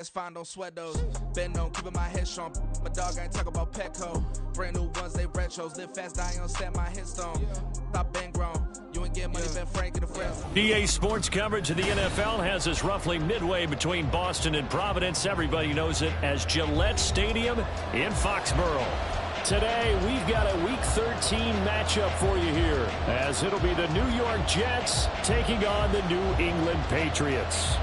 It's fine, don't sweat those. Been on keeping my head strong. My dog ain't talk about Petco. Brand new ones, they retros. Live fast, die on set my headstone. Stop been grown. You ain't getting money, Ben Frank and the friends. EA Sports coverage of the NFL has us roughly midway between Boston and Providence. Everybody knows it as Gillette Stadium in Foxborough. Today, we've got a Week 13 matchup for you here, as it'll be the New York Jets taking on the New England Patriots.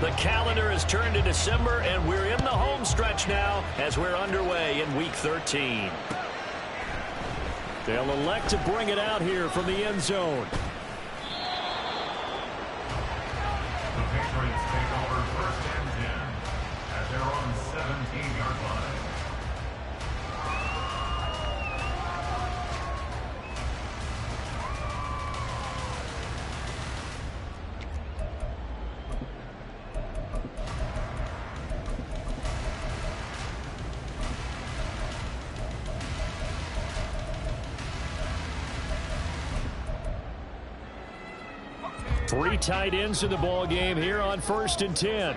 The calendar has turned to December, and we're in the home stretch now as we're underway in Week 13. They'll elect to bring it out here from the end zone. The Patriots take over first and 10 at their own 17-yard line. Three tight ends in the ball game here on first and 10.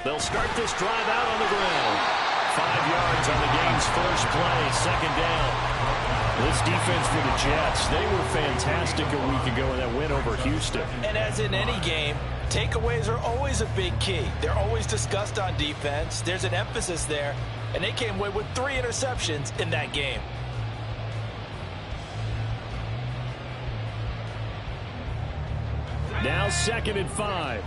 They'll start this drive out on the ground. 5 yards on the game's first play, second down. This defense for the Jets, they were fantastic a week ago in that win over Houston. And as in any game, takeaways are always a big key. They're always discussed on defense. There's an emphasis there, and they came away with 3 interceptions in that game. Now 2nd and 5.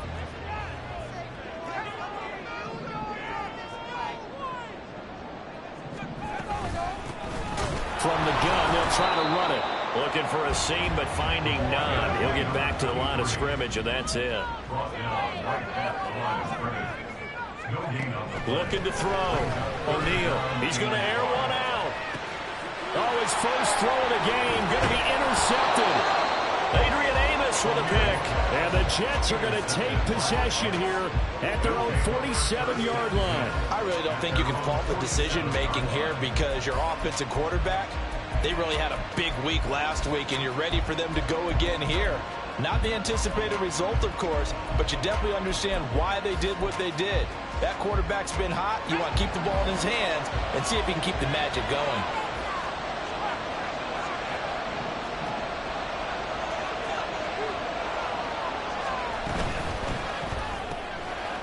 From the gun, they'll try to run it. Looking for a seam, but finding none. He'll get back to the line of scrimmage, and that's it. Looking to throw. O'Neal. He's going to air one out. Oh, his first throw of the game. Going to be intercepted. Adrian Amos with a pick. And the Jets are going to take possession here at their own 47-yard line. I really don't think you can fault the decision-making here because your offensive quarterback, they really had a big week last week, and you're ready for them to go again here. Not the anticipated result, of course, but you definitely understand why they did what they did. That quarterback's been hot. You want to keep the ball in his hands and see if he can keep the magic going.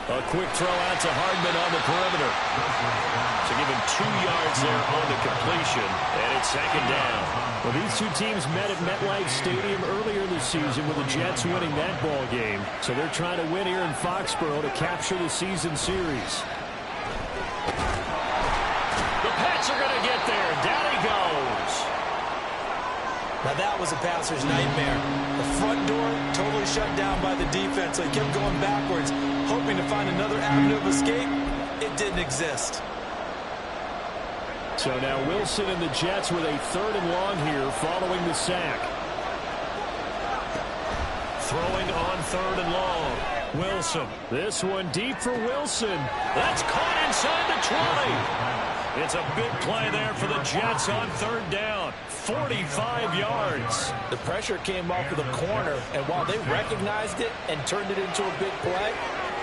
A quick throw out to Hardman on the perimeter. So give him 2 yards there on the completion, and it's second down. Well, these two teams met at MetLife Stadium earlier this season with the Jets winning that ball game. So they're trying to win here in Foxborough to capture the season series. The Pats are going to get there. Down he goes. Now that was a passer's nightmare. The front door totally shut down by the defense, so he kept going backwards, hoping to find another avenue of escape. It didn't exist. So now Wilson and the Jets with a 3rd and long here following the sack. Throwing on 3rd and long. Wilson. This one deep for Wilson. That's caught inside the 20. It's a big play there for the Jets on 3rd down. 45 yards. The pressure came off of the corner, and while they recognized it and turned it into a big play,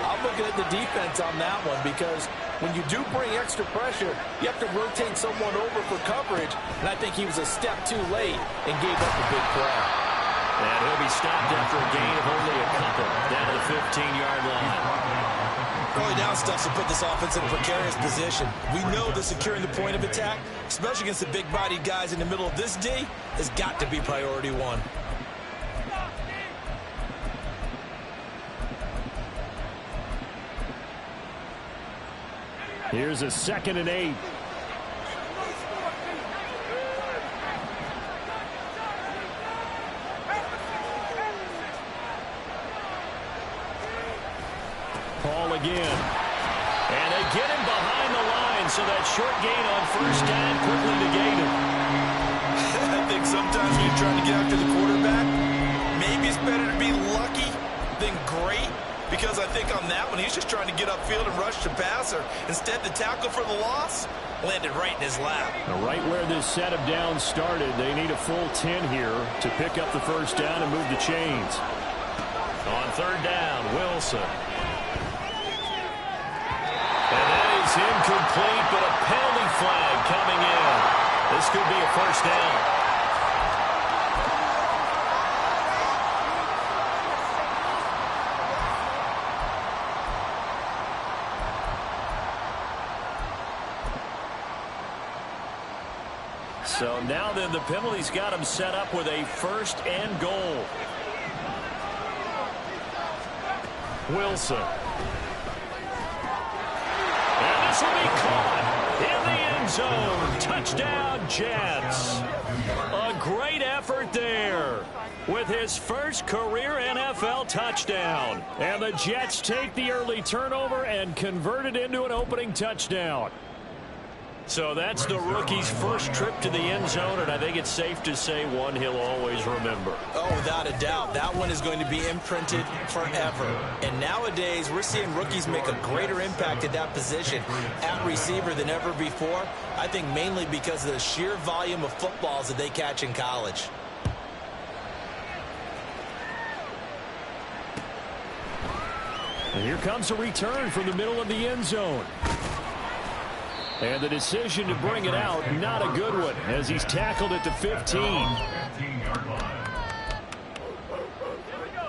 I'm looking at the defense on that one because when you do bring extra pressure, you have to rotate someone over for coverage, and I think he was a step too late and gave up a big play. And he'll be stopped after a gain of only a couple down to the 15-yard line. Early down stuff to put this offense in a precarious position. We know that securing the point of attack, especially against the big-bodied guys in the middle of this D, has got to be priority one. Here's a 2nd and 8. Paul again. And they get him behind the line, so that short gain on 1st down quickly negated. I think sometimes when you're trying to get after the quarterback, maybe it's better to be lucky than great. because I think on that one, he's just trying to get upfield and rush the passer. Instead, the tackle for the loss landed right in his lap. Right where this set of downs started, they need a full 10 here to pick up the first down and move the chains. On third down, Wilson. And that is incomplete, but a penalty flag coming in. This could be a first down. So now then, the penalty's got him set up with a first and goal. Wilson. And this will be caught in the end zone. Touchdown, Jets. A great effort there with his first career NFL touchdown. And the Jets take the early turnover and convert it into an opening touchdown. So that's the rookie's first trip to the end zone, and I think it's safe to say one he'll always remember. Oh, without a doubt. That one is going to be imprinted forever. And nowadays, we're seeing rookies make a greater impact at that position at receiver than ever before. I think mainly because of the sheer volume of footballs that they catch in college. And here comes a return from the middle of the end zone. And the decision to bring it out, not a good one, as he's tackled at the 15.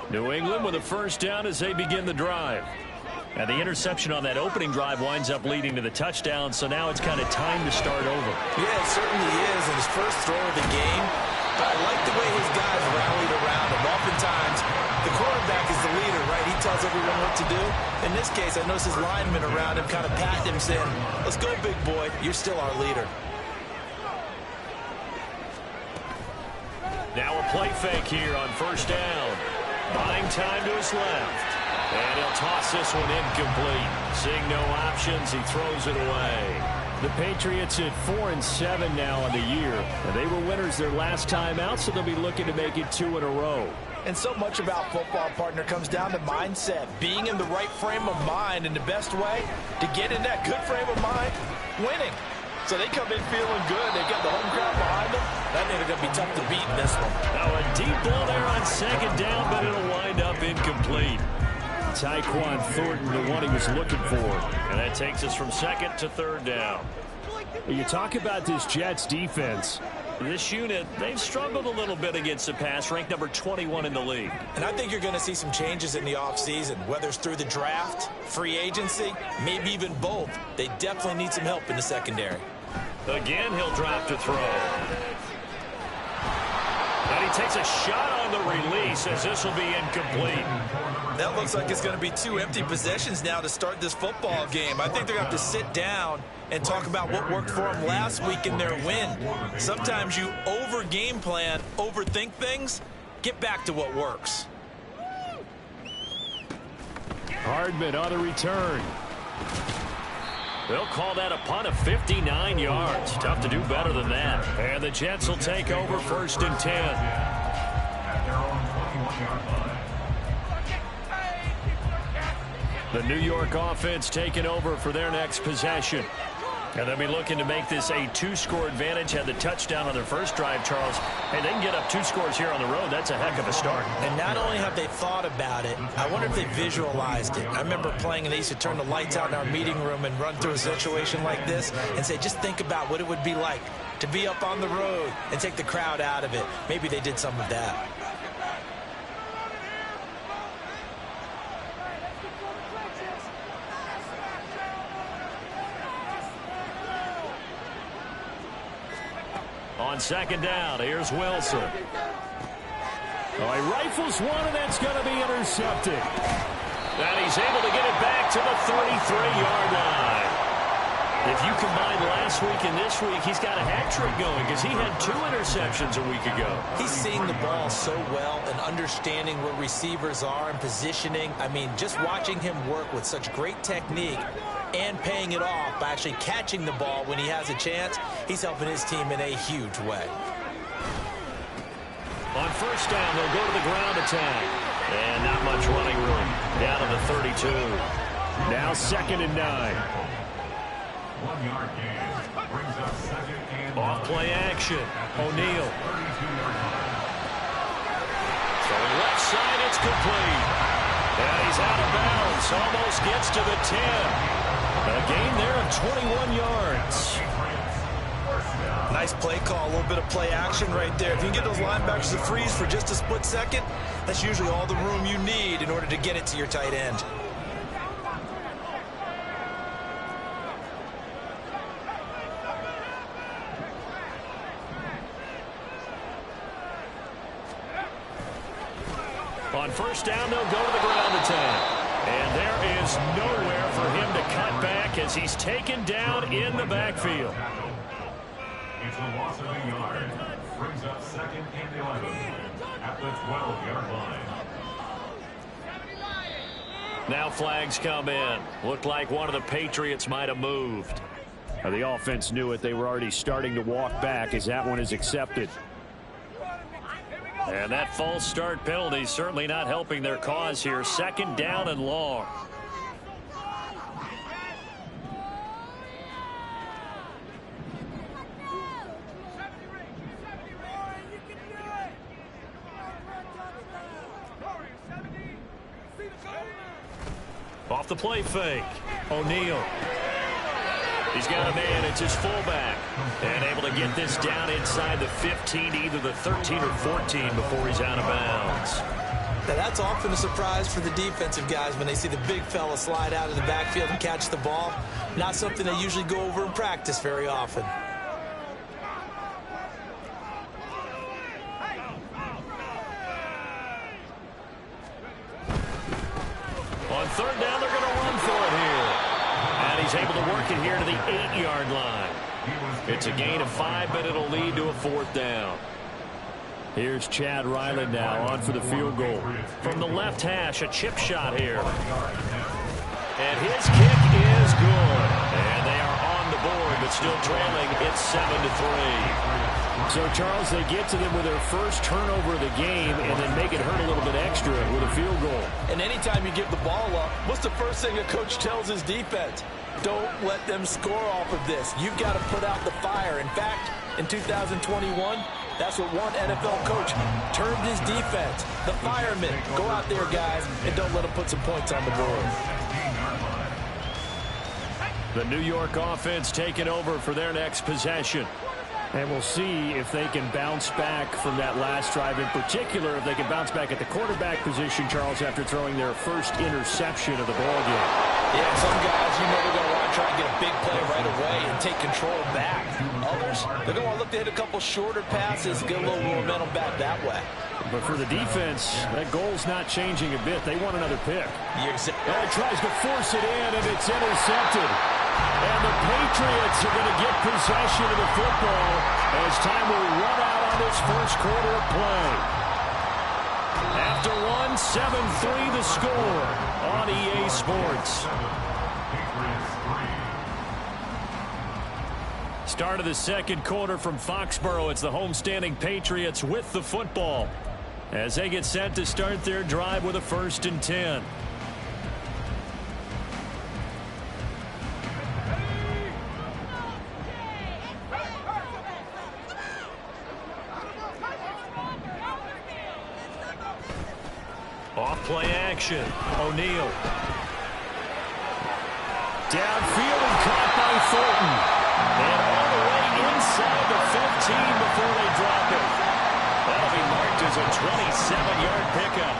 New England with a first down as they begin the drive. And the interception on that opening drive winds up leading to the touchdown, so now it's kind of time to start over. Yeah, it certainly is, in his first throw of the game. But I like the way his guys rallied around him. Oftentimes, the quarterback is the leader, right? He tells everyone what to do. In this case, I noticed his linemen around him kind of patting him, saying, let's go, big boy. You're still our leader. Now a play fake here on first down. Buying time to his left. And he'll toss this one incomplete. Seeing no options, he throws it away. The Patriots at 4-7 now on the year. And they were winners their last time out, so they'll be looking to make it 2 in a row. And so much about football, partner, comes down to mindset. Being in the right frame of mind, and the best way to get in that good frame of mind, winning. So they come in feeling good. They've got the home crowd behind them. That means they're going to be tough to beat in this one. Now a deep ball there on second down, but it'll wind up incomplete. Tyquan Thornton, the one he was looking for. And that takes us from second to third down. You talk about this Jets defense. This unit, they've struggled a little bit against the pass, ranked number 21 in the league. And I think you're going to see some changes in the offseason, whether it's through the draft, free agency, maybe even both. They definitely need some help in the secondary. Again, he'll drop to throw. And he takes a shot on the release as this will be incomplete. That looks like it's going to be 2 empty possessions now to start this football game. I think they're going to have to sit down and talk about what worked for them last week in their win. Sometimes you over-game plan, overthink things. Get back to what works. Hardman on the return. They'll call that a punt of 59 yards. Tough to do better than that. And the Jets will take over first and 10. At their own 21-yard line. The New York offense taking over for their next possession. And they'll be looking to make this a 2-score advantage. Had the touchdown on their first drive, Charles. Hey, they can get up 2 scores here on the road. That's a heck of a start. And not only have they thought about it, I wonder if they visualized it. I remember playing, and they used to turn the lights out in our meeting room and run through a situation like this and say, just think about what it would be like to be up on the road and take the crowd out of it. Maybe they did some of that. On second down, here's Wilson. Oh, he rifles one, and that's going to be intercepted. And he's able to get it back to the 33-yard line. If you combine last week and this week, he's got a hat trick going because he had 2 interceptions a week ago. He's seeing the ball so well and understanding where receivers are and positioning. I mean, just watching him work with such great technique and paying it off by actually catching the ball when he has a chance, he's helping his team in a huge way. On first down, they'll go to the ground attack. And not much running room. Down to the 32. Now 2nd and 9. 1 yard gain. Brings up 2nd and 9. Off play action. O'Neal. 32-yard line. From left side, it's complete. And he's out of bounds. Almost gets to the 10. A gain there of 21 yards. Nice play call, a little bit of play action right there. If you can get those linebackers to freeze for just a split second, that's usually all the room you need in order to get it to your tight end. On first down, they'll go to the ground attack. And there is nowhere for him to cut back as he's taken down in the backfield. It's a loss of a yard. Brings up 2nd and 11 at the 12-yard line. Now flags come in. Looked like one of the Patriots might have moved. The offense knew it. They were already starting to walk back as that one is accepted. And that false start penalty certainly not helping their cause here. 2nd down and long. Off the play fake. O'Neal. He's got a man. It's his fullback. And able to get this down inside the 15 to either the 13 or 14 before he's out of bounds. Now that's often a surprise for the defensive guys when they see the big fella slide out of the backfield and catch the ball. Not something they usually go over in practice very often. On 3rd down, they're going to run for it here. And he's able to work it here to the 8-yard line. It's a gain of 5, but it'll lead to a 4th down. Here's Chad Ryland now on for the field goal. From the left hash, a chip shot here. And his kick is good. And they are on the board, but still trailing. It's 7-3. So, Charles, they get to them with their first turnover of the game and then make it hurt a little bit extra with a field goal. And anytime you give the ball up, what's the first thing a coach tells his defense? Don't let them score off of this. You've got to put out the fire. In fact, in 2021, that's what one NFL coach termed his defense. The firemen. Go out there, guys, and don't let them put some points on the board. The New York offense taking over for their next possession. And we'll see if they can bounce back from that last drive. In particular, if they can bounce back at the quarterback position, Charles, after throwing their first interception of the ballgame. Yeah, some guys, you know they're going to want to try and get a big play right away and take control back. Others, they're going to want to look to hit a couple shorter passes, get a little momentum back that way. But for the defense, that goal's not changing a bit. They want another pick. Tries to force it in, and it's intercepted. And the Patriots are going to get possession of the football as time will run out on this first quarter of play. After one, 7-3 the score on EA Sports. Start of the second quarter from Foxborough. It's the homestanding Patriots with the football as they get set to start their drive with a 1st and 10. Off play action. O'Neal. Downfield and caught by Thornton. And all the way inside the 15 before they drop it. That'll be marked as a 27-yard pickup.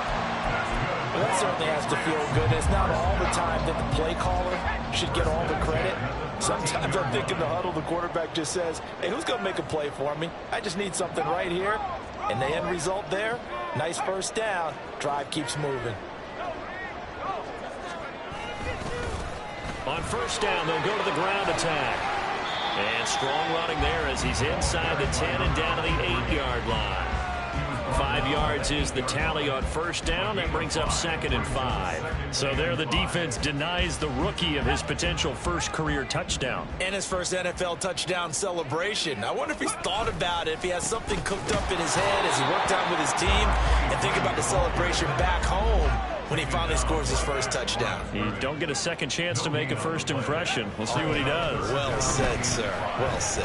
Well, that certainly has to feel good. It's not all the time that the play caller should get all the credit. Sometimes I think in the huddle, the quarterback just says, hey, who's going to make a play for me? I just need something right here. And the end result there, nice first down. Drive keeps moving. On first down, they'll go to the ground attack. And strong running there as he's inside the 10 and down to the 8-yard line. 5 yards is the tally on first down. That brings up 2nd and 5. So there the defense denies the rookie of his potential first career touchdown. And his first NFL touchdown celebration. I wonder if he's thought about it, if he has something cooked up in his head as he worked out with his team, and think about the celebration back home when he finally scores his first touchdown. You don't get a second chance to make a first impression. We'll see what he does. Well said, sir. Well said.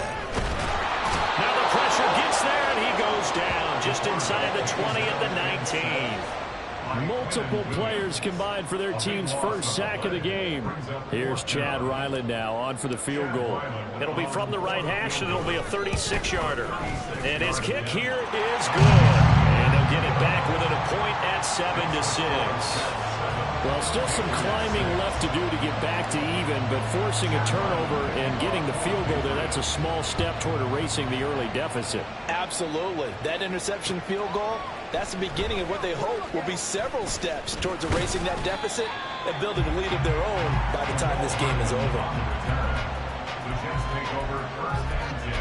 Now the pressure gets there, and he goes down just inside the 20 at the 19. Multiple players combined for their team's first sack of the game. Here's Chad Ryland now on for the field goal. It'll be from the right hash, and it'll be a 36-yarder. And his kick here is good. And they'll get it back within a point at 7-6. Well, still some climbing left to do to get back to even, but forcing a turnover and getting the field goal there, that's a small step toward erasing the early deficit. Absolutely. That interception field goal, that's the beginning of what they hope will be several steps towards erasing that deficit and building a lead of their own by the time this game is over. The Jets take over 1st and 10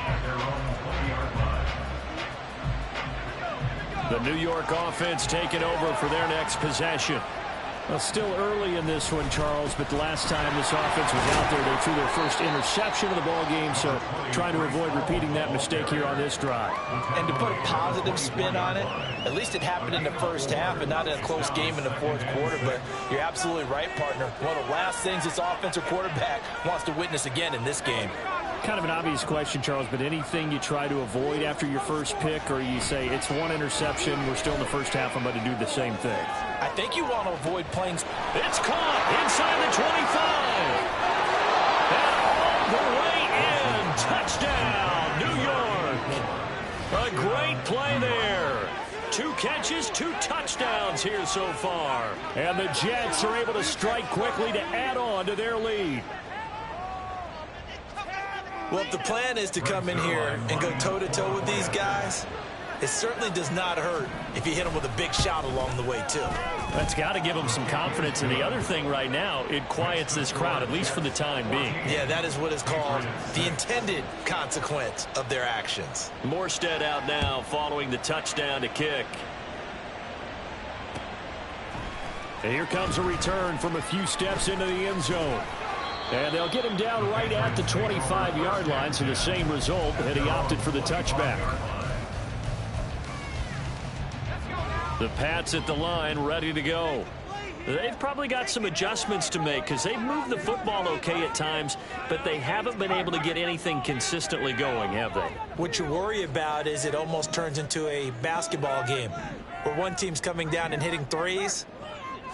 at their own 20-yard line. The New York offense taking over for their next possession. Well, still early in this one, Charles, but the last time this offense was out there, they threw their first interception of the ball game, so trying to avoid repeating that mistake here on this drive. And to put a positive spin on it, at least it happened in the first half and not in a close game in the fourth quarter, but you're absolutely right, partner. One of the last things this offensive quarterback wants to witness again in this game. Kind of an obvious question, Charles, but anything you try to avoid after your first pick, or you say it's one interception, we're still in the first half, I'm going to do the same thing? I think you want to avoid playing. It's caught inside the 25. And all the way in. Touchdown, New York. A great play there. 2 catches, 2 touchdowns here so far. And the Jets are able to strike quickly to add on to their lead. Well, if the plan is to come in here and go toe-to-toe with these guys, it certainly does not hurt if you hit them with a big shot along the way, too. That's got to give them some confidence. And the other thing right now, it quiets this crowd, at least for the time being. Yeah, that is what is called the intended consequence of their actions. Morstead out now following the touchdown to kick. And here comes a return from a few steps into the end zone. And they'll get him down right at the 25-yard line, so the same result, and he opted for the touchback. The Pats at the line, ready to go. They've probably got some adjustments to make because they've moved the football okay at times, but they haven't been able to get anything consistently going, have they? What you worry about is it almost turns into a basketball game where one team's coming down and hitting threes,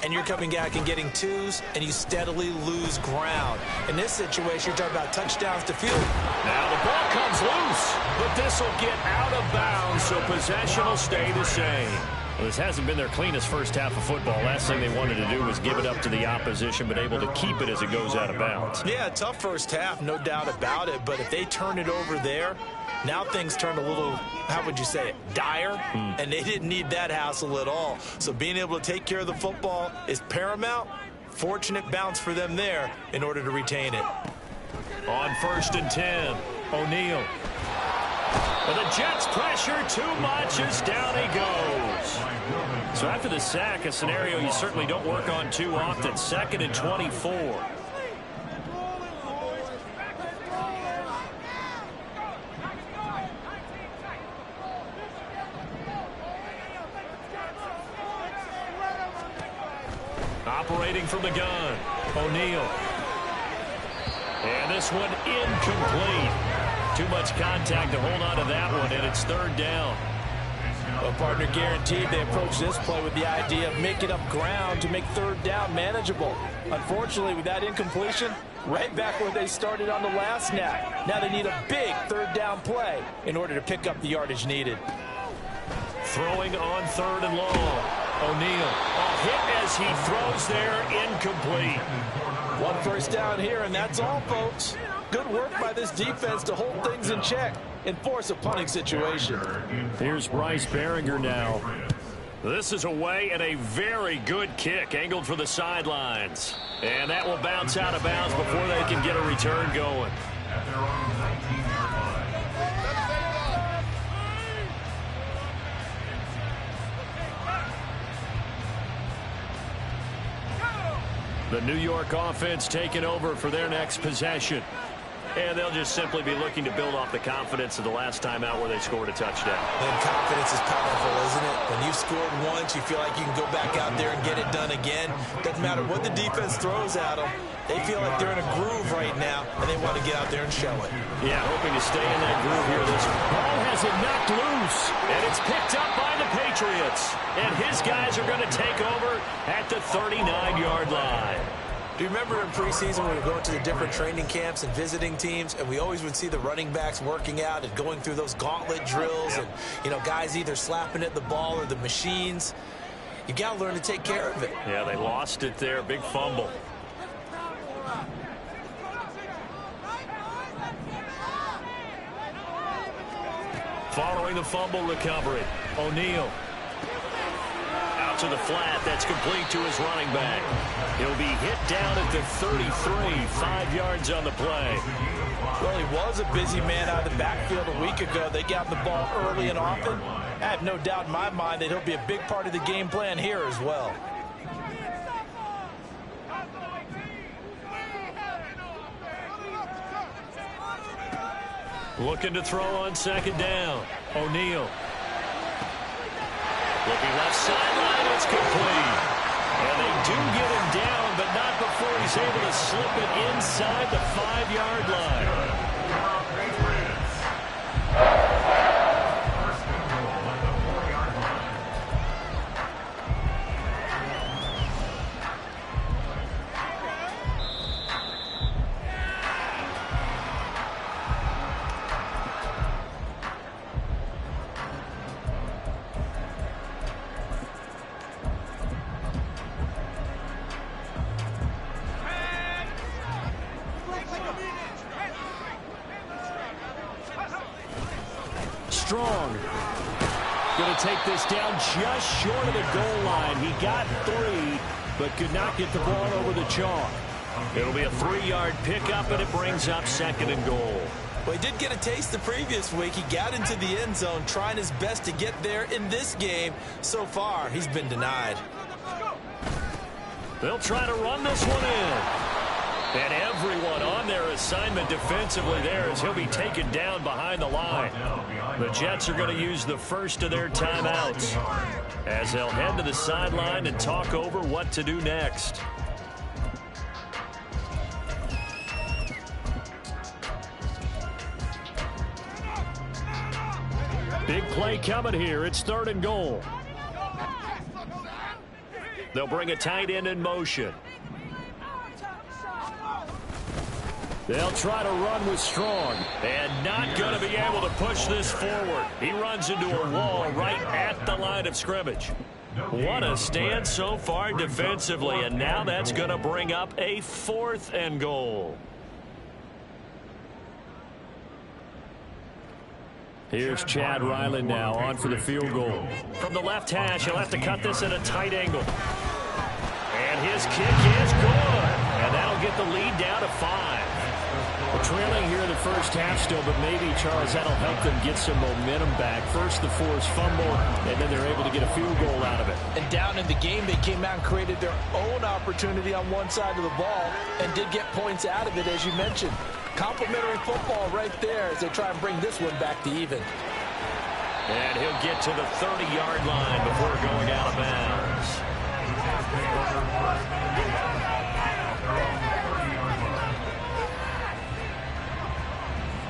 and you're coming back and getting twos, and you steadily lose ground. In this situation, you're talking about touchdowns to field. Now the ball comes loose, but this will get out of bounds, so possession will stay the same. Well, this hasn't been their cleanest first half of football. Last thing they wanted to do was give it up to the opposition, but able to keep it as it goes out of bounds. Yeah, tough first half, no doubt about it, but if they turn it over there, now things turn a little, how would you say it, dire, and they didn't need that hassle at all. So being able to take care of the football is paramount. Fortunate bounce for them there in order to retain it. On 1st and 10, O'Neal. But the Jets pressure too much as down he goes. So after the sack, a scenario you certainly don't work on too often. 2nd and 24. Operating from the gun, O'Neal. And this one incomplete. Too much contact to hold on to that one, and it's 3rd down. Well, partner, guaranteed they approach this play with the idea of making up ground to make 3rd down manageable. Unfortunately, with that incompletion, right back where they started on the last snap. Now they need a big 3rd down play in order to pick up the yardage needed. Throwing on 3rd and long. O'Neal. A hit as he throws there, incomplete. 1 first down here, and that's all, folks. Good work by this defense to hold things in check and force a punting situation. Here's Bryce Behringer now. This is away and a very good kick angled for the sidelines. And that will bounce out of bounds before they can get a return going. At their own 19-yard line. The New York offense taking over for their next possession. And they'll just simply be looking to build off the confidence of the last time out where they scored a touchdown. And confidence is powerful, isn't it? When you've scored once, you feel like you can go back out there and get it done again. Doesn't matter what the defense throws at them. They feel like they're in a groove right now, and they want to get out there and show it. Yeah, hoping to stay in that groove here. This ball has it knocked loose, and it's picked up by the Patriots. And his guys are going to take over at the 39-yard line. Do you remember in preseason when we were going to the different training camps and visiting teams, and we always would see the running backs working out and going through those gauntlet drills, and, you know, guys either slapping at the ball or the machines. You got to learn to take care of it. Yeah, they lost it there. Big fumble. Following the fumble recovery, O'Neal. To the flat, that's complete to his running back. He'll be hit down at the 33, 5 yards on the play. Well, he was a busy man out of the backfield a week ago. They got the ball early and often. I have no doubt in my mind that he'll be a big part of the game plan here as well. Looking to throw on second down. O'Neal. Looking left sideline, it's complete. And they do get him down, but not before he's able to slip it inside the 5-yard line. First and goal at the 4-yard line. Strong. Going to take this down just short of the goal line. He got 3, but could not get the ball over the chalk. It'll be a 3-yard pickup, and it brings up second and goal. Well, he did get a taste the previous week. He got into the end zone, trying his best to get there in this game. So far, he's been denied. They'll try to run this one in. And everyone on their assignment defensively there as he'll be taken down behind the line. The Jets are going to use the first of their timeouts as they'll head to the sideline and talk over what to do next. Big play coming here. It's 3rd and goal. They'll bring a tight end in motion. They'll try to run with Strong, and not going to be able to push this forward. He runs into a wall right at the line of scrimmage. What a stand so far defensively, and now that's going to bring up a 4th and goal. Here's Chad Ryland now on for the field goal. From the left hash, he'll have to cut this at a tight angle. And his kick is good, and that'll get the lead down to 5. Well, trailing here in the first half still, but maybe, Charles, that'll help them get some momentum back. First, the forced fumble, and then they're able to get a field goal out of it. And down in the game, they came out and created their own opportunity on one side of the ball and did get points out of it, as you mentioned. Complimentary football right there as they try and bring this one back to even. And he'll get to the 30-yard line before going out of bounds.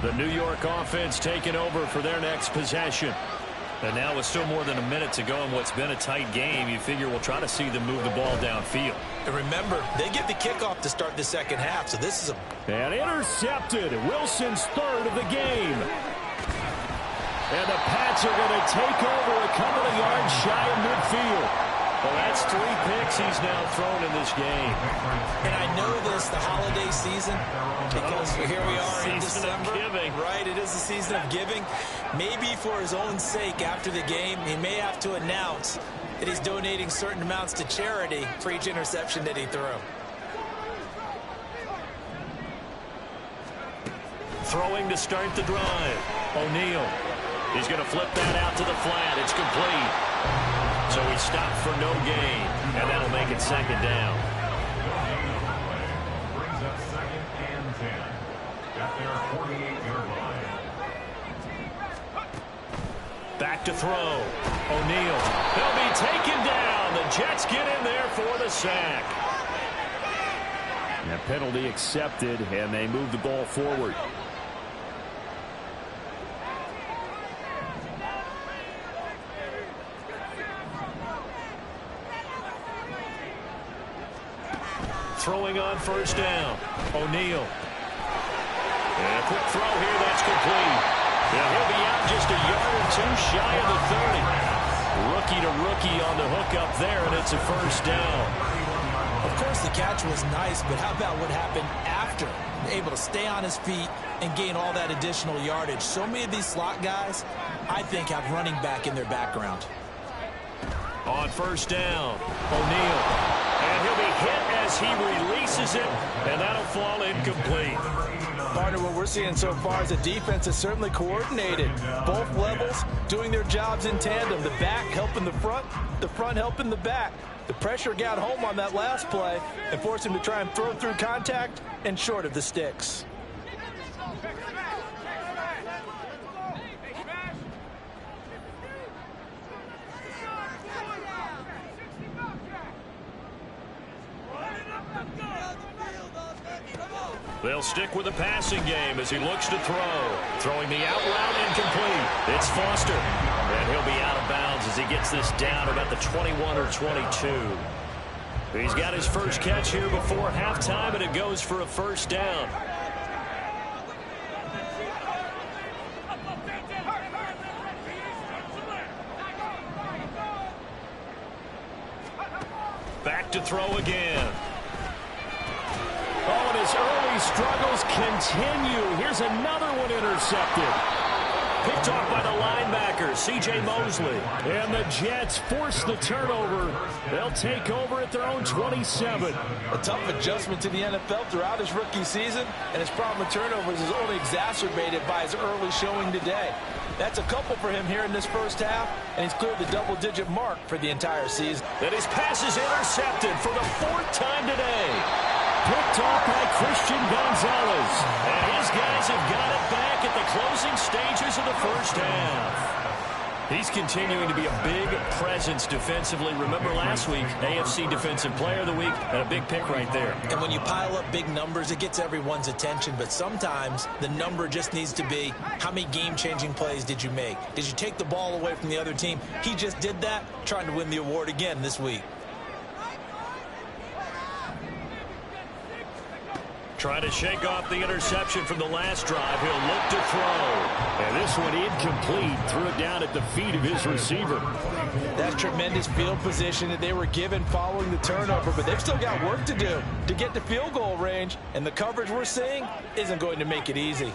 The New York offense taking over for their next possession. And now with still more than a minute to go in what's been a tight game, you figure we'll try to see them move the ball downfield. And remember, they get the kickoff to start the second half, so this is a... And intercepted. Wilson's 3rd of the game. And the Pats are going to take over a couple of yards shy of midfield. Well, that's 3 picks he's now thrown in this game. And I know this, the holiday season, because here we are in December. Giving. Right, it is the season of giving. Maybe for his own sake after the game, he may have to announce that he's donating certain amounts to charity for each interception that he threw. Throwing to start the drive. O'Neal. He's going to flip that out to the flat. It's complete. So he stopped for no gain, and that'll make it second down. back to throw. O'Neal. They'll be taken down. The Jets get in there for the sack. And a penalty accepted, and they move the ball forward. Throwing on first down. O'Neal. And a quick throw here. That's complete. Yeah, he'll be out just a yard or two shy of the 30. Rookie to rookie on the hook up there, and it's a first down. Of course, the catch was nice, but how about what happened after? Able to stay on his feet and gain all that additional yardage. So many of these slot guys, I think, have running back in their background. On first down, O'Neal. And he'll be hit as he releases it, and that'll fall incomplete. Partner, what we're seeing so far is the defense is certainly coordinated. Both levels doing their jobs in tandem. The back helping the front helping the back. The pressure got home on that last play and forced him to try and throw through contact and short of the sticks. They'll stick with the passing game as he looks to throw. Throwing the out route incomplete. It's Foster. And he'll be out of bounds as he gets this down about the 21 or 22. He's got his first catch here before halftime, and it goes for a first down. Back to throw again. Oh, and his early struggles continue. Here's another one intercepted. Picked off by the linebacker, C.J. Mosley. And the Jets force the turnover. They'll take over at their own 27. A tough adjustment to the NFL throughout his rookie season, and his problem with turnovers is only exacerbated by his early showing today. That's a couple for him here in this first half, and he's cleared the double-digit mark for the entire season. And his pass is intercepted for the 4th time today. Picked off by Christian Gonzalez. And his guys have got it back at the closing stages of the first half. He's continuing to be a big presence defensively. Remember last week, AFC Defensive Player of the Week, and a big pick right there. And when you pile up big numbers, it gets everyone's attention. But sometimes the number just needs to be, how many game-changing plays did you make? Did you take the ball away from the other team? He just did that, trying to win the award again this week. Trying to shake off the interception from the last drive. He'll look to throw. And this one incomplete. Threw it down at the feet of his receiver. That's tremendous field position that they were given following the turnover, but they've still got work to do to get to field goal range, and the coverage we're seeing isn't going to make it easy.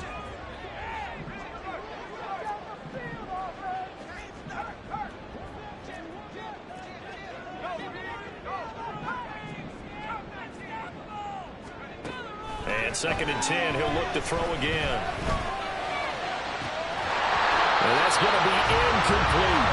And 2nd and 10, he'll look to throw again. And that's going to be incomplete.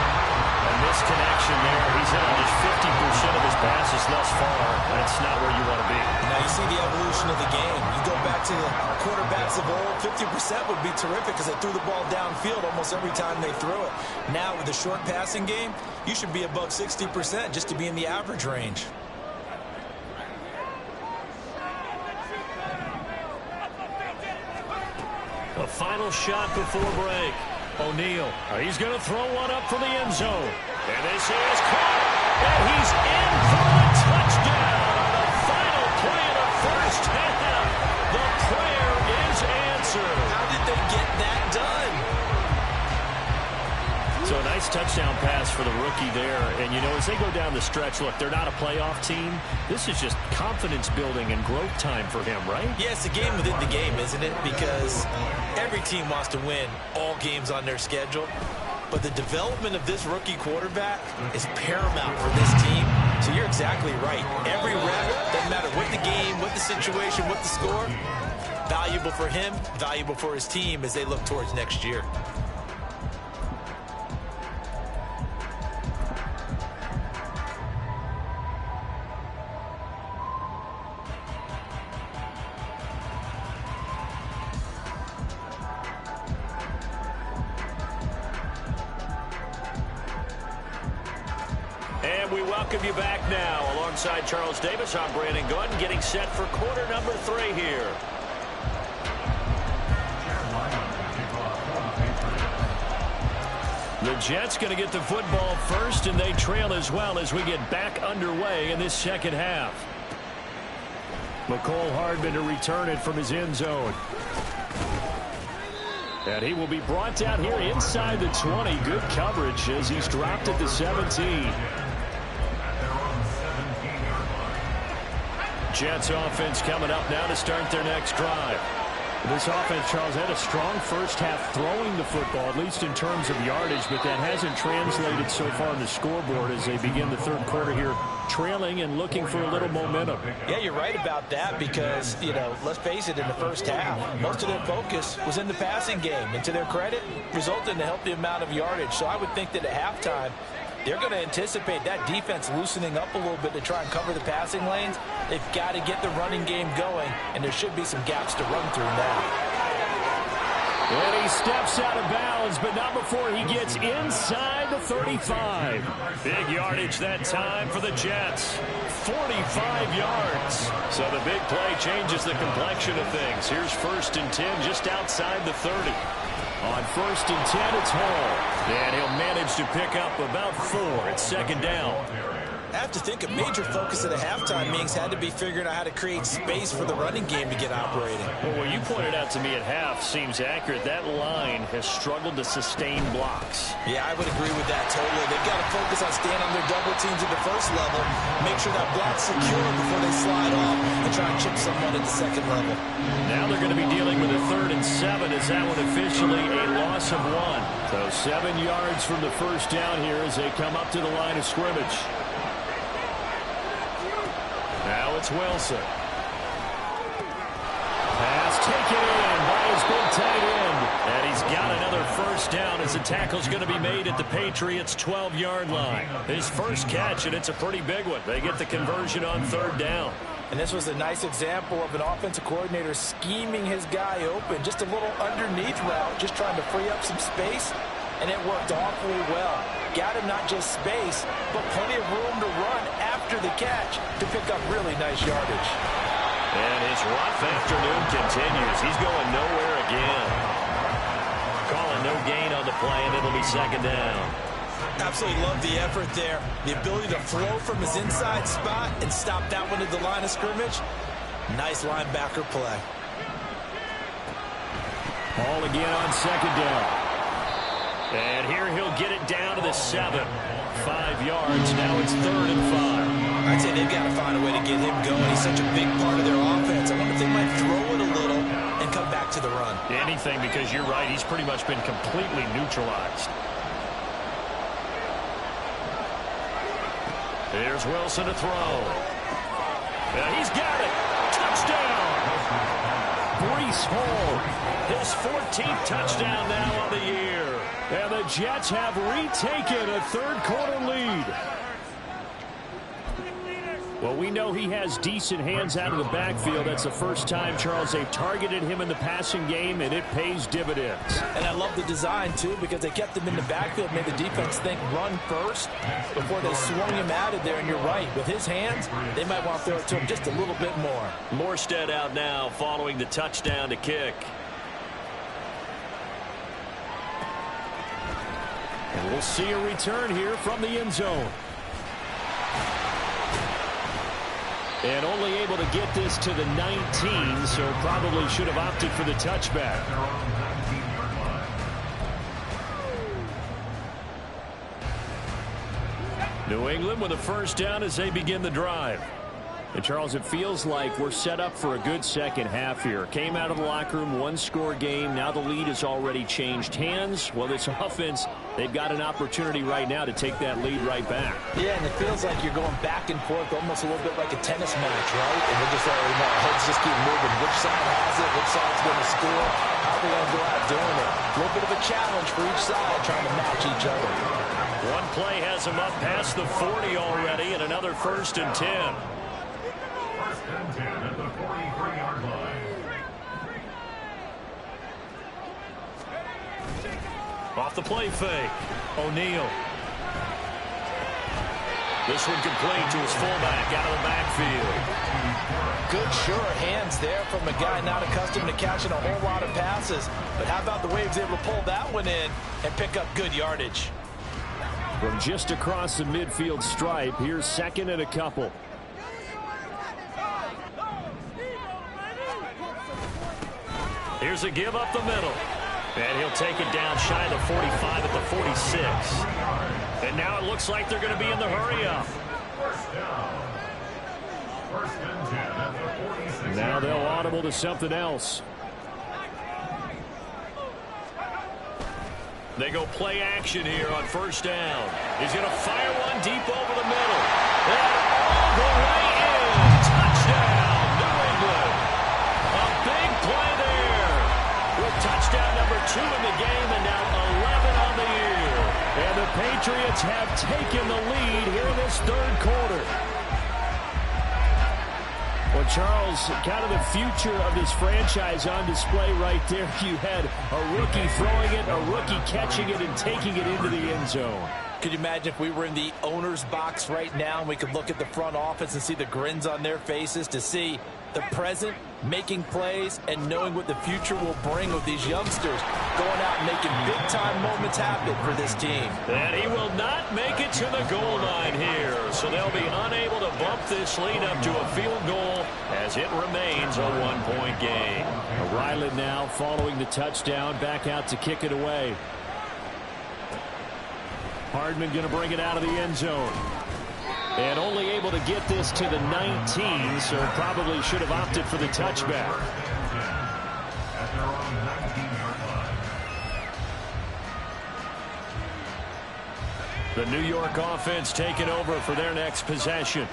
A misconnection there. He's hit on just 50% of his passes thus far. That's not where you want to be. Now you see the evolution of the game. You go back to the quarterbacks of old, 50% would be terrific because they threw the ball downfield almost every time they threw it. Now with the short passing game, you should be above 60% just to be in the average range. A final shot before break. O'Neal. He's going to throw one up for the end zone. And this is caught. And he's in for the touchdown on the final play of the first half. The prayer is answered. How did they get that done? So a nice touchdown pass for the rookie there. And, you know, as they go down the stretch, look, they're not a playoff team. This is just confidence building and growth time for him, right? Yeah, it's a game within the game, isn't it? Because every team wants to win all games on their schedule. But the development of this rookie quarterback is paramount for this team. So you're exactly right. Every rep, doesn't matter what the game, what the situation, what the score, valuable for him, valuable for his team as they look towards next year. And we welcome you back now. Alongside Charles Davis, I'm Brandon Gunn, getting set for quarter number 3 here. The Jets going to get the football first, and they trail as well as we get back underway in this second half. McCole Hardman to return it from his end zone. And he will be brought down here inside the 20. Good coverage as he's dropped at the 17. Jets offense coming up now to start their next drive. This offense, Charles, had a strong first half throwing the football, at least in terms of yardage, but that hasn't translated so far on the scoreboard as they begin the third quarter here, trailing and looking for a little momentum. Yeah, you're right about that because, let's face it, in the first half, most of their focus was in the passing game. And to their credit, resulted in a healthy amount of yardage. So I would think that at halftime, they're going to anticipate that defense loosening up a little bit to try and cover the passing lanes. They've got to get the running game going, and there should be some gaps to run through now. And he steps out of bounds, but not before he gets inside the 35. Big yardage that time for the Jets. 45 yards. So the big play changes the complexion of things. Here's 1st and 10 just outside the 30. On 1st and 10, it's Hall. And he'll manage to pick up about 4 at 2nd down. I have to think a major focus at the halftime meetings had to be figuring out how to create space for the running game to get operating. Well, what you pointed out to me at half seems accurate. That line has struggled to sustain blocks. Yeah, I would agree with that totally. They've got to focus on staying on their double teams at the first level, make sure that block's secure before they slide off, and try and chip someone at the second level. Now they're going to be dealing with a 3rd and 7 as that one officially a loss of 1. So 7 yards from the first down here as they come up to the line of scrimmage. Now it's Wilson. Pass taken in by his big tight end. And he's got another first down as the tackle's going to be made at the Patriots' 12-yard line. His first catch, and it's a pretty big one. They get the conversion on 3rd down. And this was a nice example of an offensive coordinator scheming his guy open. Just a little underneath route, just trying to free up some space. And it worked awfully well. Got him not just space, but plenty of room to run after the catch to pick up really nice yardage. And his rough afternoon continues. He's going nowhere again. Calling no gain on the play, and it'll be 2nd down. Absolutely love the effort there. The ability to flow from his inside spot and stop that one at the line of scrimmage. Nice linebacker play. Ball again on 2nd down. And here he'll get it down to the 7. 5 yards. Now it's 3rd and 5. I'd say they've got to find a way to get him going. He's such a big part of their offense. I wonder if they might throw it a little and come back to the run. Anything, because you're right. He's pretty much been completely neutralized. Here's Wilson to throw. And he's got it. Touchdown. Breece Hall. His 14th touchdown now on the year. And the Jets have retaken a third-quarter lead. Well, we know he has decent hands out of the backfield. That's the first time, Charles, they've targeted him in the passing game, and it pays dividends. And I love the design, too, because they kept him in the backfield, made the defense think run first before they swung him out of there. And you're right, with his hands, they might want to throw it to him just a little bit more. Morstead out now following the touchdown to kick. And we'll see a return here from the end zone. And only able to get this to the 19, so probably should have opted for the touchback. New England with a first down as they begin the drive. And Charles, it feels like we're set up for a good second half here. Came out of the locker room, 1-score game. Now the lead has already changed hands. Well, this offense, they've got an opportunity right now to take that lead right back. Yeah, and it feels like you're going back and forth, almost a little bit like a tennis match, right? And we're just already know, heads just keep moving. Which side has it? Which side's going to score? How are they going to go out doing it? A little bit of a challenge for each side, trying to match each other. One play has them up past the 40 already, and another 1st and 10. 1st and 10 at the 43-yard line. Off the play fake. O'Neal. This one complete to his fullback out of the backfield. Good, sure hands there from a guy not accustomed to catching a whole lot of passes. But how about the way he was able to pull that one in and pick up good yardage? From just across the midfield stripe, here's 2nd and a couple. Here's a give up the middle. And he'll take it down shy of the 45 at the 46. And now it looks like they're going to be in the hurry up. Now they'll audible to something else. They go play action here on 1st down. He's going to fire one deep over the middle. And all the way in. Touchdown, New England. A big play there. With touchdown number 2 in the game and now 11 on the year. And the Patriots have taken the lead here in this 3rd quarter. Well, Charles, kind of the future of this franchise on display right there. You had a rookie throwing it, a rookie catching it, and taking it into the end zone. Could you imagine if we were in the owner's box right now and we could look at the front office and see the grins on their faces, to see the present making plays and knowing what the future will bring with these youngsters going out and making big-time moments happen for this team. And he will not make it to the goal line here, so they'll be unable to bump this lead up to a field goal as it remains a 1-point game. Ryland now following the touchdown, back out to kick it away. Hardman going to bring it out of the end zone. And only able to get this to the 19, so probably should have opted for the touchback. The New York offense taking over for their next possession.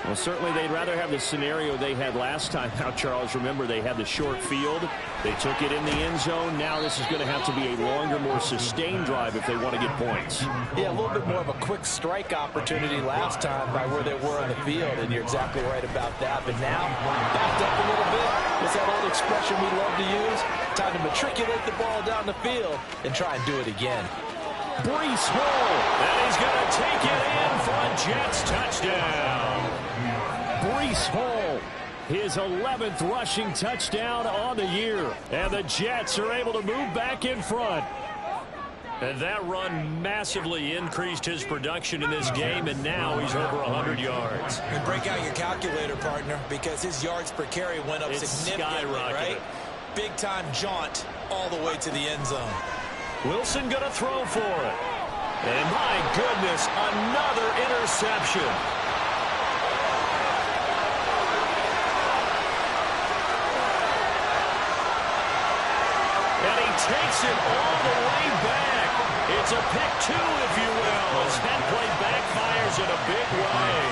Well, certainly they'd rather have the scenario they had last time. Now, Charles, remember, they had the short field. They took it in the end zone. Now this is going to have to be a longer, more sustained drive if they want to get points. Yeah, a little bit more of a quick strike opportunity last time by where they were on the field, and you're exactly right about that. But now, backed up a little bit. What's that old expression we love to use? Time to matriculate the ball down the field and try and do it again. Breece Hall, and he's going to take it in for a Jets touchdown. Breece Hall, his 11th rushing touchdown on the year. And the Jets are able to move back in front. And that run massively increased his production in this game, and now he's over 100 yards. And break out your calculator, partner, because his yards per carry went up significantly, right? Big-time jaunt all the way to the end zone. Wilson going to throw for it. And my goodness, another interception. And he takes it all the way back. It's a pick 2, if you will, as that play backfires in a big way.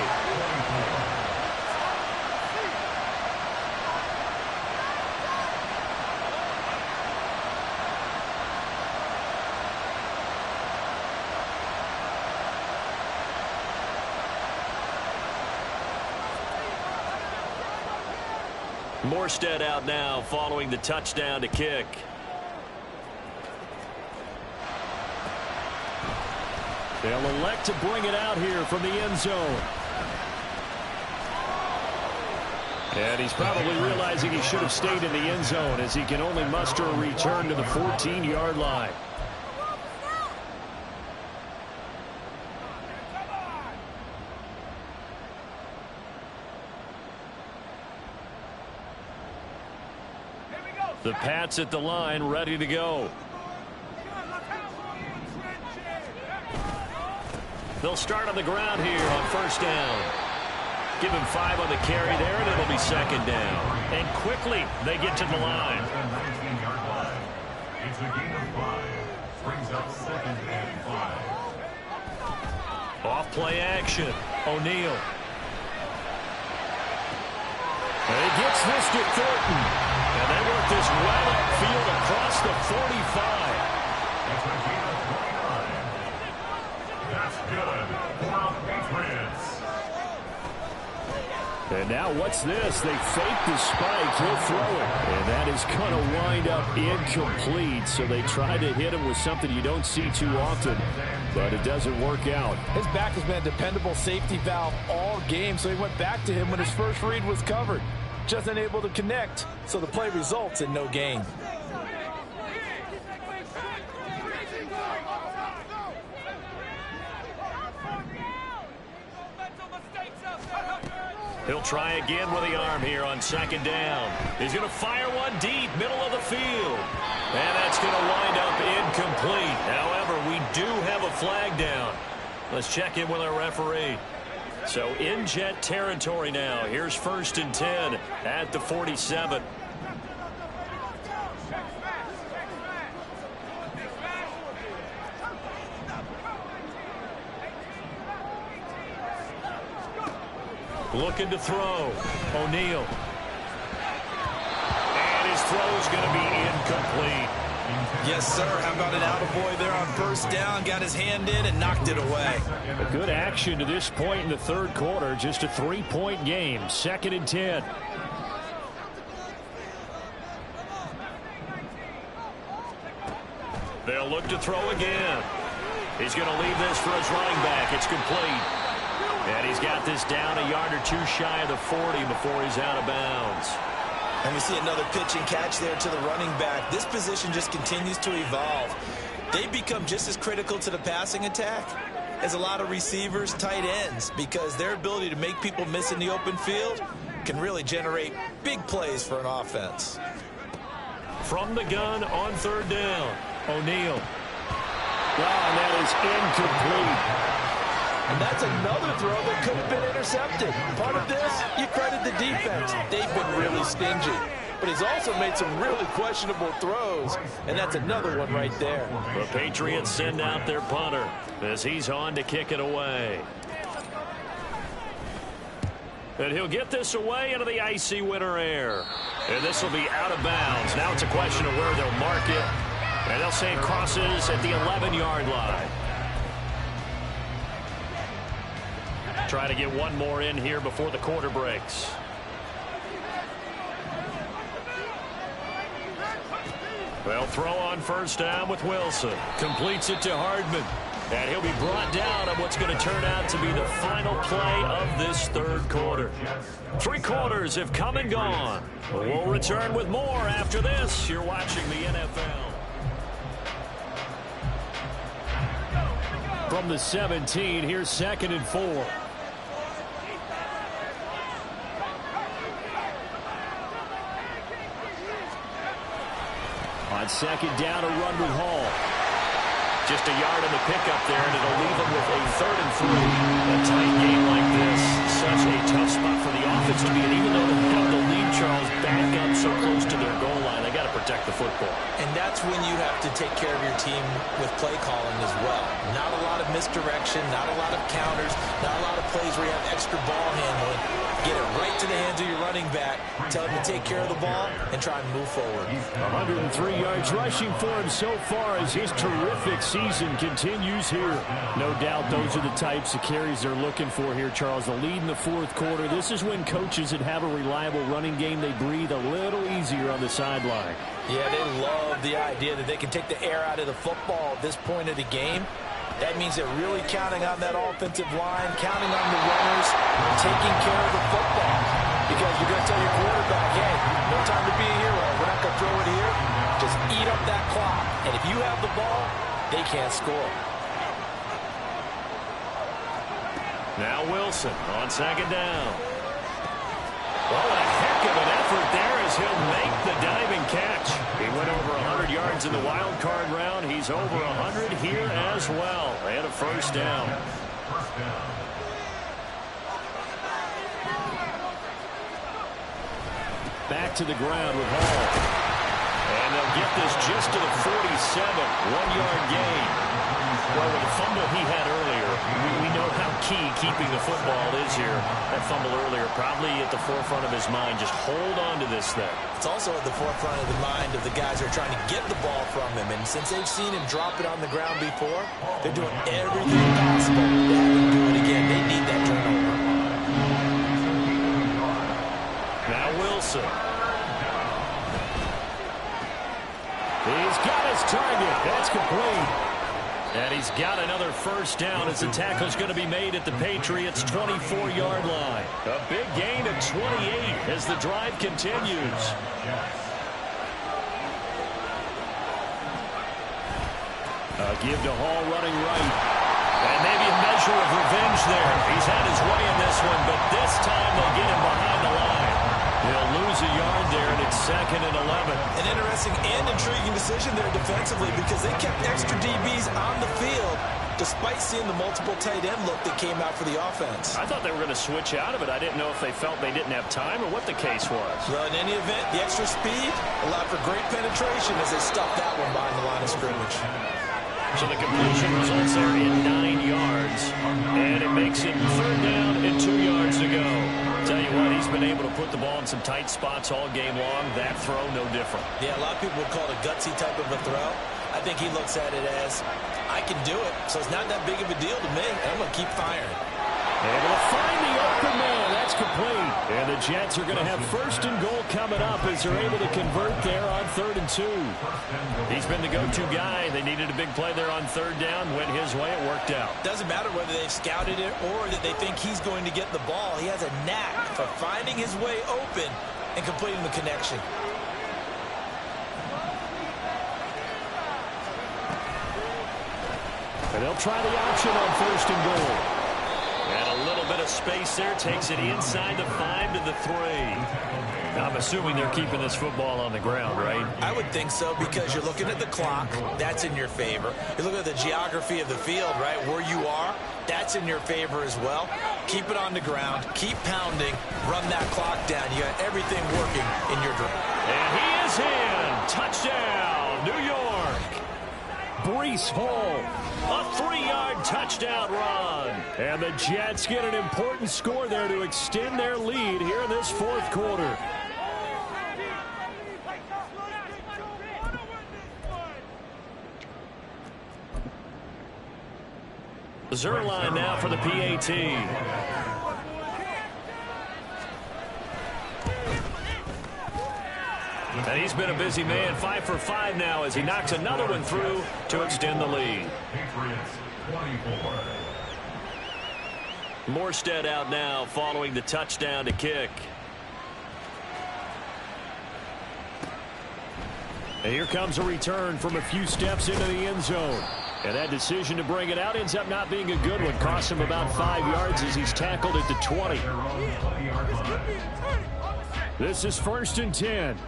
Morstead out now following the touchdown to kick. They'll elect to bring it out here from the end zone. And he's probably realizing he should have stayed in the end zone as he can only muster a return to the 14-yard line. The Pats at the line, ready to go. They'll start on the ground here on 1st down. Give him 5 on the carry there, and it'll be 2nd down. And quickly, they get to the line. It's a gain of 5. Brings up 2nd and 5. Off play action. O'Neal. And he gets this to Thornton. And they work this well upfield across the 45. It's a gain of 29. That's good for the Patriots. And And now what's this? They fake the spike. He'll throw it. And that is going to wind up incomplete. So they try to hit him with something you don't see too often, but it doesn't work out. His back has been a dependable safety valve all game, so he went back to him when his first read was covered. Just unable to connect, so the play results in no gain. He'll try again with the arm here on second down. He's going to fire one deep, middle of the field. And that's going to wind up incomplete. However, we do have a flag down. Let's check in with our referee. So in Jet territory now. Here's 1st and 10 at the 47. Looking to throw. O'Neal. And his throw's going to be incomplete. Yes, sir. How about an attaboy there on 1st down? Got his hand in and knocked it away. A good action to this point in the 3rd quarter. Just a 3-point game. 2nd and 10. They'll look to throw again. He's going to leave this for his running back. It's complete. And he's got this down a yard or two shy of the 40 before he's out of bounds. And we see another pitch and catch there to the running back. This position just continues to evolve. They become just as critical to the passing attack as a lot of receivers, tight ends, because their ability to make people miss in the open field can really generate big plays for an offense. From the gun on 3rd down, O'Neal. Wow, and that is incomplete. And that's another throw that could have been intercepted. Part of this, you credit the defense. They've been really stingy. But he's also made some really questionable throws, and that's another one right there. The Patriots send out their punter as he's on to kick it away. And he'll get this away into the icy winter air. And this will be out of bounds. Now it's a question of where they'll mark it. And they'll say it crosses at the 11-yard line. Try to get one more in here before the quarter breaks. They'll throw on 1st down with Wilson. Completes it to Hardman. And he'll be brought down on what's going to turn out to be the final play of this 3rd quarter. 3 quarters have come and gone. We'll return with more after this. You're watching the NFL. From the 17, here's 2nd and 4. On 2nd down, a run with Hall. Just a yard in the pickup there, and it'll leave them with a 3rd and 3. A tight game like this, such a tough spot for the offense to be in. Even though they have the lead, Charles, back up so close to their goal line, they got to protect the football. And that's when you have to take care of your team with play calling as well. Not a lot of misdirection, not a lot of counters, not a lot of plays where you have extra ball handling. Get it right to the hands of your running back, tell him to take care of the ball, and try and move forward. 103 yards rushing for him so far as his terrific season continues here. No doubt those are the types of carries they're looking for here, Charles. The lead in the 4th quarter. This is when coaches that have a reliable running game, they breathe a little easier on the sideline. Yeah, they love the idea that they can take the air out of the football at this point of the game. That means they're really counting on that offensive line, counting on the runners, taking care of the football. Because you're going to tell your quarterback, hey, no time to be a hero. We're not going to throw it here. Just eat up that clock. And if you have the ball, they can't score. Now Wilson on 2nd down. Well, a heck of an effort there as he'll make the diving catch. He went over 100 yards in the wild card round. He's over 100 here as well. And a 1st down. Back to the ground with Hall. And they'll get this just to the 47. 1-yard gain. Well, with the fumble he had earlier, we know how key keeping the football is here. That fumble earlier probably at the forefront of his mind. Just hold on to this thing. It's also at the forefront of the mind of the guys who are trying to get the ball from him. And since they've seen him drop it on the ground before, they're doing everything possible to have him do it again. They need that turnover. Wilson. He's got his target. That's complete. And he's got another first down as the tackle's going to be made at the Patriots' 24-yard line. A big gain of 28 as the drive continues. Give to Hall running right. And maybe a measure of revenge there. He's had his way in this one, but this time they get him behind the line. He'll lose a yard there, and it's 2nd and 11. An interesting and intriguing decision there defensively because they kept extra DBs on the field despite seeing the multiple tight end look that came out for the offense. I thought they were going to switch out of it. I didn't know if they felt they didn't have time or what the case was. Well, in any event, the extra speed allowed for great penetration as they stuffed that one behind the line of scrimmage. So the completion results there in 9 yards, and it makes it 3rd down and 2 yards to go. Tell you what, he's been able to put the ball in some tight spots all game long. That throw, no different. Yeah, a lot of people would call it a gutsy type of a throw. I think he looks at it as, I can do it, so it's not that big of a deal to me, and I'm going to keep firing. Able to find the open man. That's complete. And the Jets are going to have 1st and goal coming up as they're able to convert there on 3rd and 2. He's been the go-to guy. They needed a big play there on 3rd down. Went his way. It worked out. Doesn't matter whether they've scouted it or that they think he's going to get the ball. He has a knack for finding his way open and completing the connection. And they'll try the option on 1st and goal. And a little bit of space there. Takes it inside the 5 to the 3. Now, I'm assuming they're keeping this football on the ground, right? I would think so because you're looking at the clock. That's in your favor. You look at the geography of the field, right, where you are. That's in your favor as well. Keep it on the ground. Keep pounding. Run that clock down. You got everything working in your direction. And he is in. Touchdown, New York. Breece Hall. A 3-yard touchdown run. And the Jets get an important score there to extend their lead here in this 4th quarter. Zerline now for the PAT. And he's been a busy man, 5 for 5 now as he knocks another one through to extend the lead. Patriots 24. Morstead out now following the touchdown to kick. And here comes a return from a few steps into the end zone. And that decision to bring it out ends up not being a good one. Costs him about 5 yards as he's tackled at the 20. This is 1st and 10.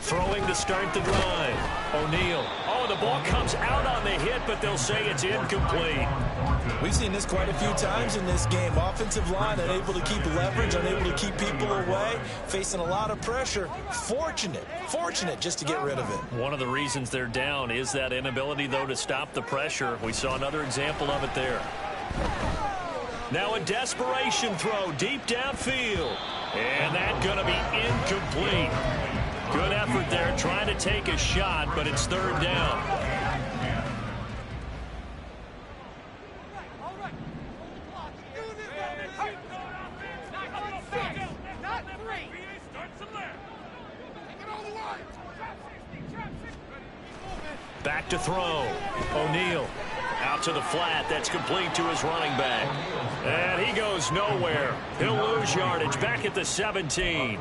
Throwing to start the drive. O'Neal. Oh, the ball comes out on the hit, but they'll say it's incomplete. We've seen this quite a few times in this game. Offensive line unable to keep leverage, unable to keep people away, facing a lot of pressure. Fortunate just to get rid of it. One of the reasons they're down is that inability, though, to stop the pressure. We saw another example of it there. Now a desperation throw deep downfield. And that's going to be incomplete. Good effort there, trying to take a shot, but it's 3rd down. Back to throw. O'Neal out to the flat. That's complete to his running back. And he goes nowhere. He'll lose yardage back at the 17.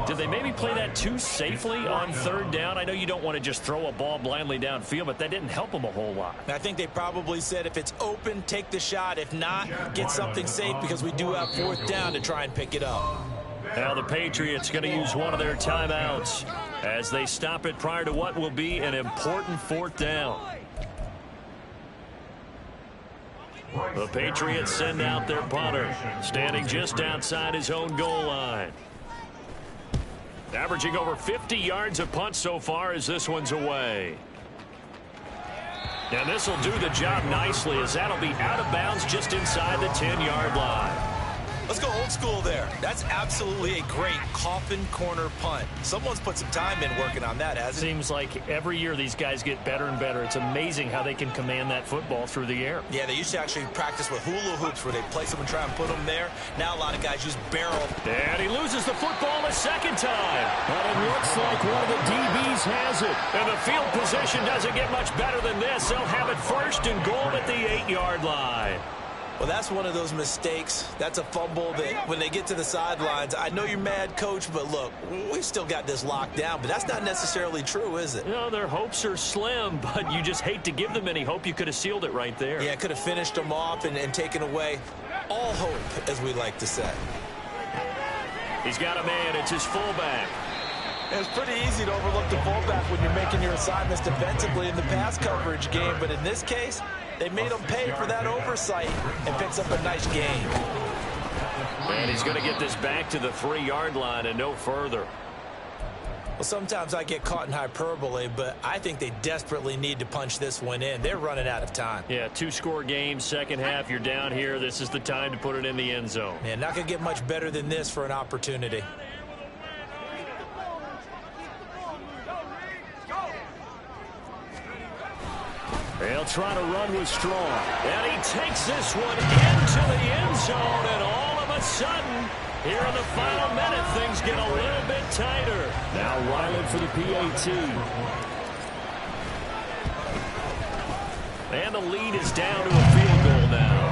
Did they maybe play that too safely on 3rd down? I know you don't want to just throw a ball blindly downfield, but that didn't help him a whole lot. I think they probably said if it's open, take the shot. If not, get something safe because we do have 4th down to try and pick it up. Now the Patriots going to use one of their timeouts as they stop it prior to what will be an important 4th down. The Patriots send out their punter, standing just outside his own goal line. Averaging over 50 yards a punt so far as this one's away. And this will do the job nicely as that'll be out of bounds just inside the 10-yard line. Let's go old school there. That's absolutely a great coffin corner punt. Someone's put some time in working on that, hasn't it? Seems like every year these guys get better and better. It's amazing how they can command that football through the air. Yeah, they used to actually practice with hula hoops where they place them and try and put them there. Now a lot of guys use barrel. And he loses the football a second time. But it looks like one of the DBs has it. And the field position doesn't get much better than this. They'll have it first and goal at the 8-yard line. Well, that's one of those mistakes. That's a fumble that when they get to the sidelines, I know you're mad, Coach, but look, we've still got this locked down. But that's not necessarily true, is it? You know, their hopes are slim, but you just hate to give them any hope. You could have sealed it right there. Yeah, could have finished them off and taken away all hope, as we like to say. He's got a man. It's his fullback. It's pretty easy to overlook the fullback when you're making your assignments defensively in the pass coverage game. But in this case, they made him pay for that oversight and picks up a nice gain. And he's going to get this back to the 3-yard line and no further. Well, sometimes I get caught in hyperbole, but I think they desperately need to punch this one in. They're running out of time. Yeah, 2-score game, second half, you're down here. This is the time to put it in the end zone. Man, not going to get much better than this for an opportunity. They'll try to run with Strong. And he takes this one into the end zone, and all of a sudden, here in the final minute, things get a little bit tighter. Now Ryland for the PAT. And the lead is down to a field goal now.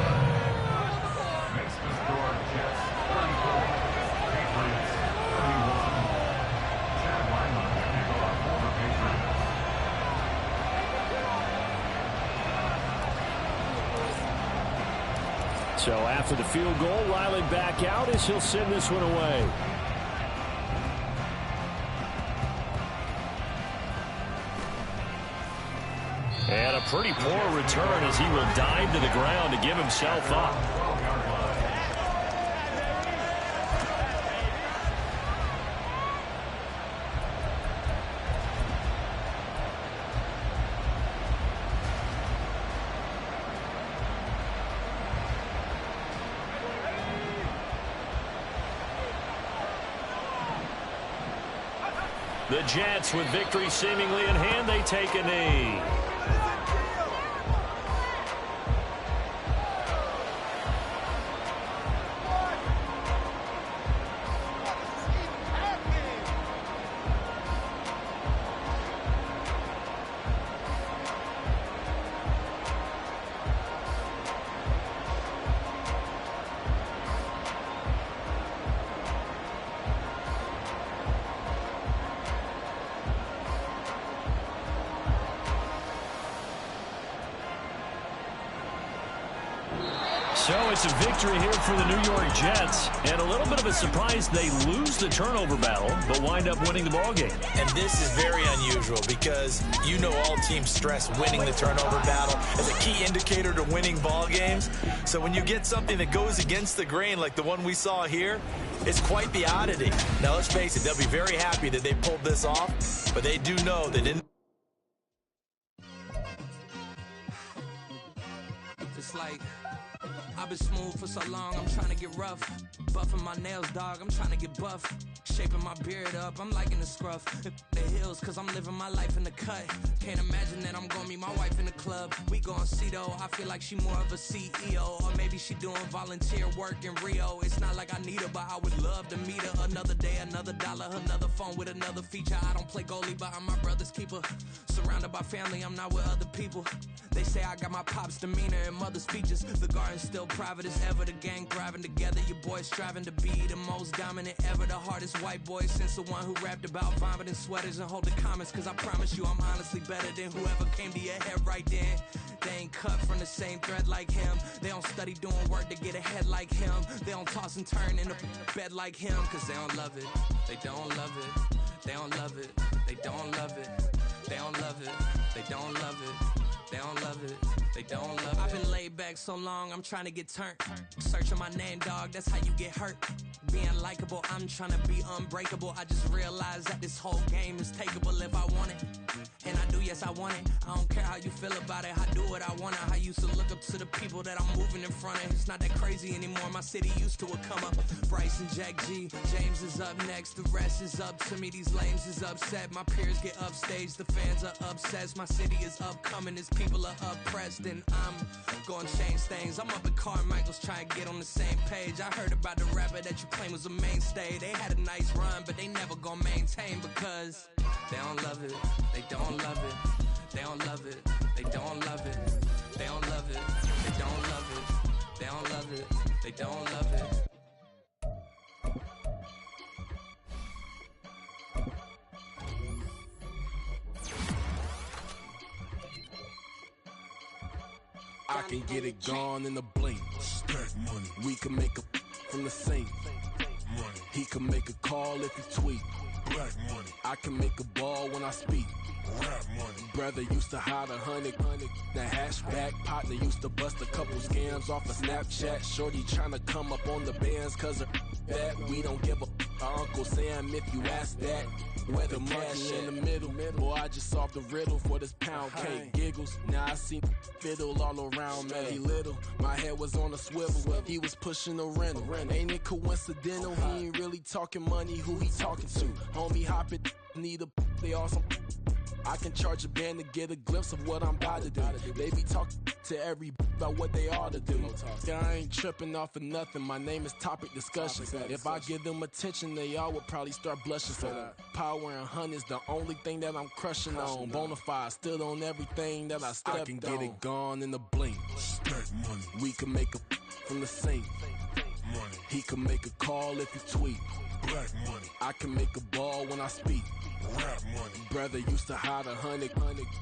Makes the score Jets 34, Patriots 31. Chad Wyman, kickoff for the Patriots. So after the field goal, Riley back out as he'll send this one away. And a pretty poor return as he will dive to the ground to give himself up. The Jets, with victory seemingly in hand, they take a knee. So it's a victory here for the New York Jets, and a little bit of a surprise they lose the turnover battle, but wind up winning the ballgame. And this is very unusual because you know all teams stress winning the turnover battle as a key indicator to winning ball games. So when you get something that goes against the grain like the one we saw here, it's quite the oddity. Now let's face it, they'll be very happy that they pulled this off, but they do know that in It's like I've been smooth for so long, I'm trying to get rough. Buffing my nails, dog, I'm trying to get buff. Shaping my beard up, I'm liking the scruff. The hills, cause I'm living my life in the cut. Can't imagine that I'm gonna meet my wife in the club. We gon' see though, I feel like she more of a CEO. Or maybe she doing volunteer work in Rio. It's not like I need her, but I would love to meet her. Another day, another dollar, another phone with another feature. I don't play goalie, but I'm my brother's keeper. Surrounded by family, I'm not with other people. They say I got my pop's demeanor and mother's features. The garden's still private as ever. The gang thriving together. Your boys striving to be the most dominant ever. The hardest white boy since the one who rapped about vomiting sweaters and holding comments. Cause I promise you I'm honestly better than whoever came to your head right then. They ain't cut from the same thread like him. They don't study doing work to get ahead like him. They don't toss and turn in the bed like him. Cause they don't love it. They don't love it. They don't love it. They don't love it. They don't love it. They don't love it. They don't love it. they don't love it. I've been laid back so long, I'm trying to get turned. Searching my name, dog, that's how you get hurt. Being likable, I'm trying to be unbreakable. I just realized that this whole game is takeable if I want it. And I do, yes, I want it. I don't care how you feel about it. I do what I want. I used to look up to the people that I'm moving in front of. It's not that crazy anymore. My city used to come up. Bryce and Jack G. James is up next. The rest is up to me. These lames is upset. My peers get upstaged. The fans are obsessed. My city is upcoming. These people are oppressed. And I'm gonna change things. I'm up at Carmichael's trying to get on the same page. I heard about the rapper that you claim was a mainstay. They had a nice run, but they never gonna maintain because they don't love it. They don't love it. They don't love it. They don't love it. They don't love it. They don't love it. They don't love it. They don't love it. I can get it gone in a blink. Stack money. We can make a from the sink. Money. He can make a call if he tweet. Black money. I can make a ball when I speak. Rap money. Brother used to hide 100. The hashback partner used to bust a couple scams off of Snapchat. Shorty tryna come up on the bands cause of that. We don't give a Uncle Sam if you ask that. Where the monkey in the middle. Boy, I just solved the riddle for this pound cake. Giggles. Now I see fiddle all around me. He little. My head was on a swivel. He was pushing a rental. Ain't it coincidental? He ain't really talking money. Who he talking to? Homie hopping. Need a. They awesome. I can charge a band to get a glimpse of what I'm about to do. They be talking to every about what they ought to do. I ain't tripping off of nothing. My name is Topic Discussion. If I give them attention, they all would probably start blushing. So power and hunt is the only thing that I'm crushing on. Bonafide stood on everything that I stepped on. I can get it gone in a blink. Stack money. We can make a from the sink. Money. He can make a call if he tweet. Black money. I can make a ball when I speak. Rap money. Brother used to hide 100.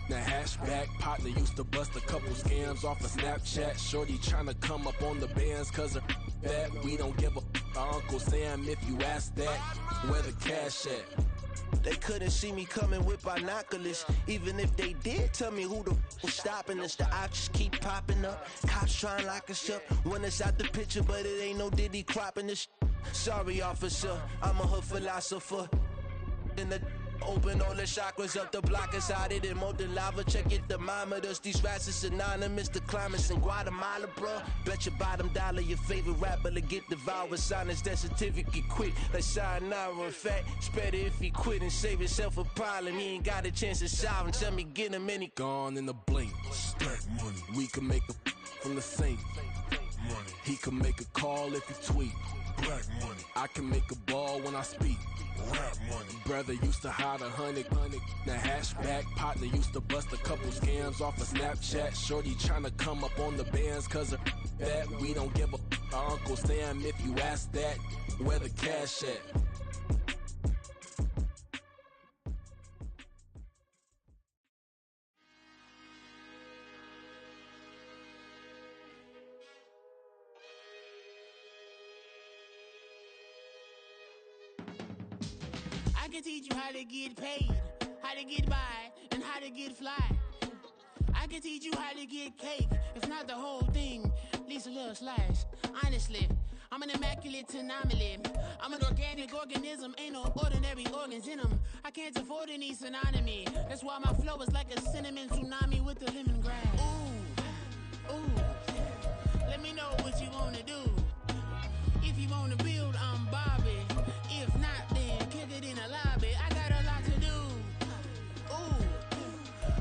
The hashback partner used to bust a couple scams off of Snapchat. Shorty tryna come up on the bands cause of that. We don't give a Uncle Sam if you ask that. Where the cash at? They couldn't see me coming with binoculars. Even if they did, tell me who the was stopping us. The options keep popping up. Cops trying to lock us up. When it's out the picture, but it ain't no Diddy cropping this. Sorry, officer, I'm a hood philosopher. In the open all the chakras up the block inside it and molten lava. Check your thermometers. These rats is synonymous to climates in Guatemala, bro. Bet your bottom dollar your favorite rapper to get devoured. Sign his death certificate quick. Like sayonara. In fact, it's better if he quit and save himself a problem. He ain't got a chance to solve him. Tell me get him any gone in a blink. Stack money. We can make a from the sink. Money. He can make a call if he tweet. Black money. I can make a ball when I speak. Rap money. Brother used to hide 100. The hashback partner used to bust a couple scams off of Snapchat. Shorty tryna come up on the bands cause of that. We don't give a Uncle Sam if you ask that. Where the cash at? I can teach you how to get paid, how to get by, and how to get fly. I can teach you how to get cake, if not the whole thing, at least a little slice. Honestly, I'm an immaculate anomaly. I'm an organic organism, ain't no ordinary organs in them. I can't afford any synonymy. That's why my flow is like a cinnamon tsunami with the lemongrass. Ooh, ooh. Let me know what you wanna do. If you wanna build, I'm Bobby. If not, then kick it in the lobby. I got a lot to do. Ooh,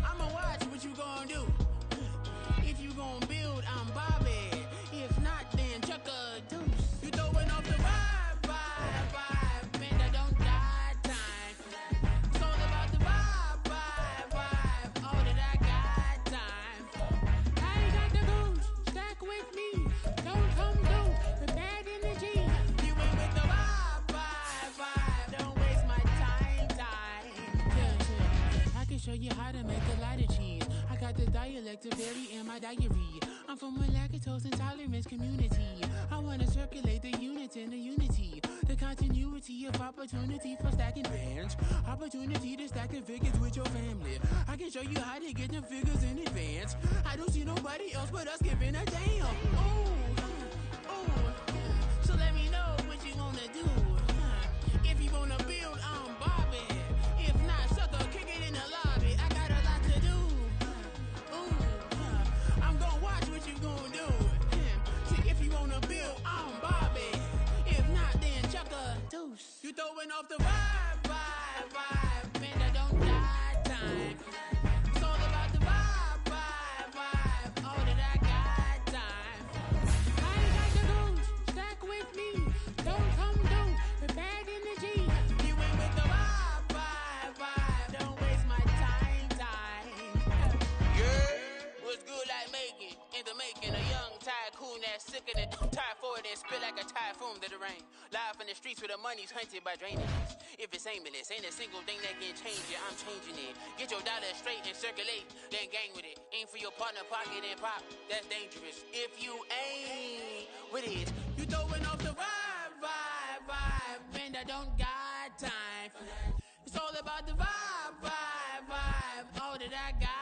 I'ma watch what you gon' do. If you gon' build, I'm Bobby. If not, then chuck a deuce. You throwing off the vibe. Man, I don't die time. It's all about the vibe. All that I got time. I ain't got the goose. Stack with me. Don't come through the bad energy. You ain't with the vibe. Don't waste my time. Yeah. I can show you how to make a lot of cheese. I got the dialect of dairy in my diary. I'm from a lactose intolerance community. I wanna circulate the units and the unity. The continuity of opportunity for stacking bands. Opportunity to stack the figures with your family. I can show you how to get the figures in advance. I don't see nobody else but us giving a damn. So let me know what you wanna do. If you wanna build, I'm Bobby. If not, sucker, kick it in the lobby. I got a lot to do. I'm gonna watch what you gonna do. See, if you wanna build, I'm Bobby. If not, then chuck a deuce. You throwing off the vibe. Man, that don't die time. It's all about the vibe. All that I got time. I ain't got the goose. Stack with me. Don't come through with bad energy. You ain't with the vibe. Don't waste my time. Yeah, what's good like making? In the making, a young tycoon that's sick of it. Tie forward and spit like a typhoon to the rain. Live in the streets where the money's hunted by drainage. If it's aimless, ain't a single thing that can change it. I'm changing it. Get your dollar straight and circulate, then gang with it. Aim for your partner, pocket and pop. That's dangerous. If you ain't with it, you throwing off the vibe. Man, I don't got time for that. It's all about the vibe. All that I got.